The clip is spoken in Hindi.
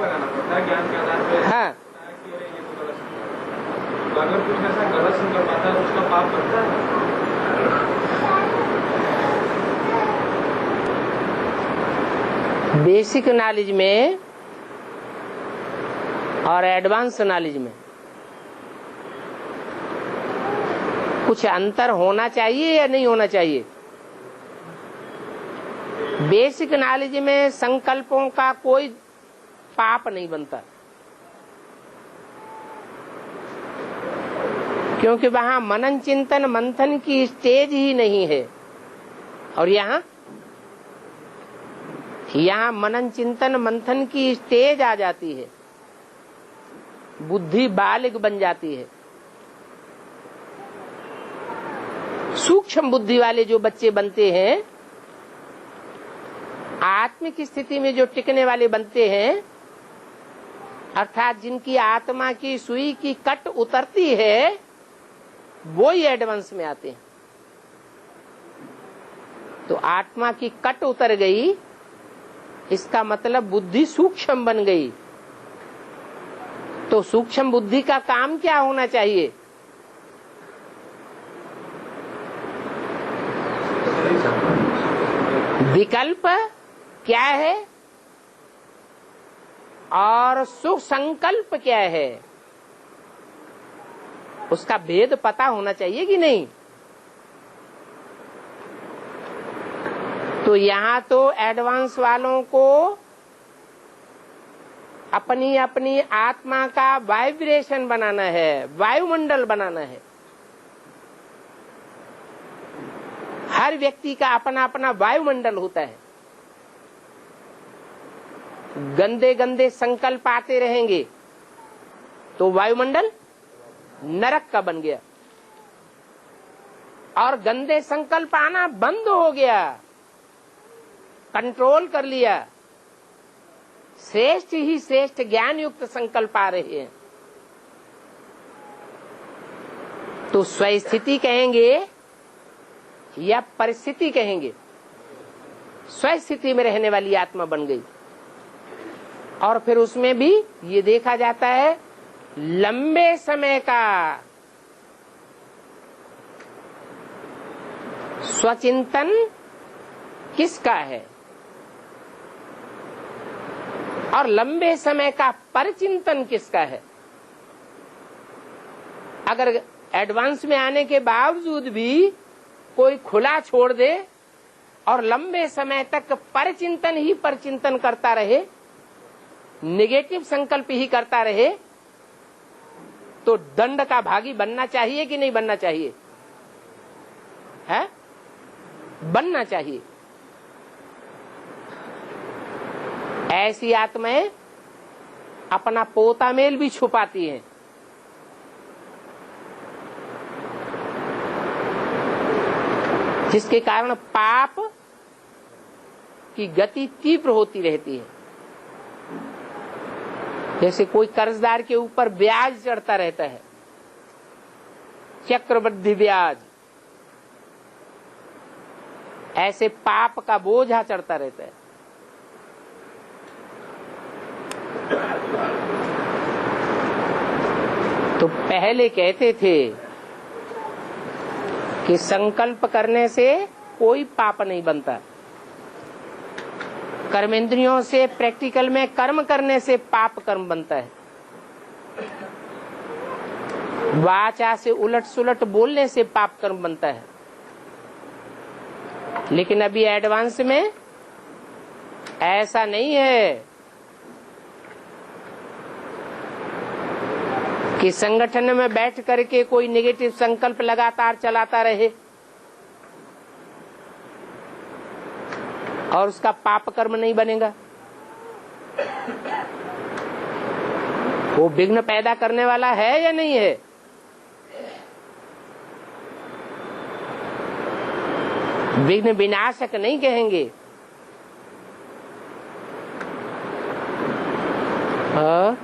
लगाना पड़ता है ज्ञान के आधार पर। हाँ, कि अरे ये तो गलत है। तो अगर कुछ ऐसा गलत संकल्प आता है तो उसका पाप बनता है। बेसिक नॉलेज में और एडवांस नॉलेज में कुछ अंतर होना चाहिए या नहीं होना चाहिए? बेसिक नॉलेज में संकल्पों का कोई पाप नहीं बनता, क्योंकि वहां मनन चिंतन मंथन की स्टेज ही नहीं है। और यहाँ मनन चिंतन मंथन की स्टेज आ जाती है, बुद्धि बालिग बन जाती है। सूक्ष्म बुद्धि वाले जो बच्चे बनते हैं, आत्मिक स्थिति में जो टिकने वाले बनते हैं, अर्थात जिनकी आत्मा की सुई की कट उतरती है, वो ही एडवांस में आते हैं। तो आत्मा की कट उतर गई, इसका मतलब बुद्धि सूक्ष्म बन गई। तो सूक्ष्म बुद्धि का काम क्या होना चाहिए? विकल्प क्या है और सुख संकल्प क्या है, उसका भेद पता होना चाहिए कि नहीं? तो यहाँ तो एडवांस वालों को अपनी अपनी आत्मा का वाइब्रेशन बनाना है, वायुमंडल बनाना है। हर व्यक्ति का अपना अपना वायुमंडल होता है। गंदे गंदे संकल्प आते रहेंगे तो वायुमंडल नरक का बन गया, और गंदे संकल्प आना बंद हो गया, कंट्रोल कर लिया, श्रेष्ठ ही श्रेष्ठ ज्ञान युक्त संकल्प आ रहे हैं। तो स्वस्थिति कहेंगे या परिस्थिति कहेंगे? स्वस्थिति में रहने वाली आत्मा बन गई। और फिर उसमें भी ये देखा जाता है लंबे समय का स्वचिंतन किसका है और लंबे समय का परचिंतन किसका है। अगर एडवांस में आने के बावजूद भी कोई खुला छोड़ दे और लंबे समय तक परचिंतन ही परचिंतन करता रहे, नेगेटिव संकल्प ही करता रहे, तो दंड का भागी बनना चाहिए कि नहीं बनना चाहिए? है, बनना चाहिए। ऐसी आत्माएं अपना पोता मेल भी छुपाती हैं। जिसके कारण पाप की गति तीव्र होती रहती है। जैसे कोई कर्जदार के ऊपर ब्याज चढ़ता रहता है, चक्रवृद्धि ब्याज, ऐसे पाप का बोझा चढ़ता रहता है। तो पहले कहते थे कि संकल्प करने से कोई पाप नहीं बनता, कर्मेंद्रियों से प्रैक्टिकल में कर्म करने से पाप कर्म बनता है, वाचा से उलट सुलट बोलने से पाप कर्म बनता है। लेकिन अभी एडवांस में ऐसा नहीं है कि संगठन में बैठ करके कोई नेगेटिव संकल्प लगातार चलाता रहे और उसका पाप कर्म नहीं बनेगा। वो विघ्न पैदा करने वाला है या नहीं है? विघ्न विनाशक नहीं कहेंगे। हाँ,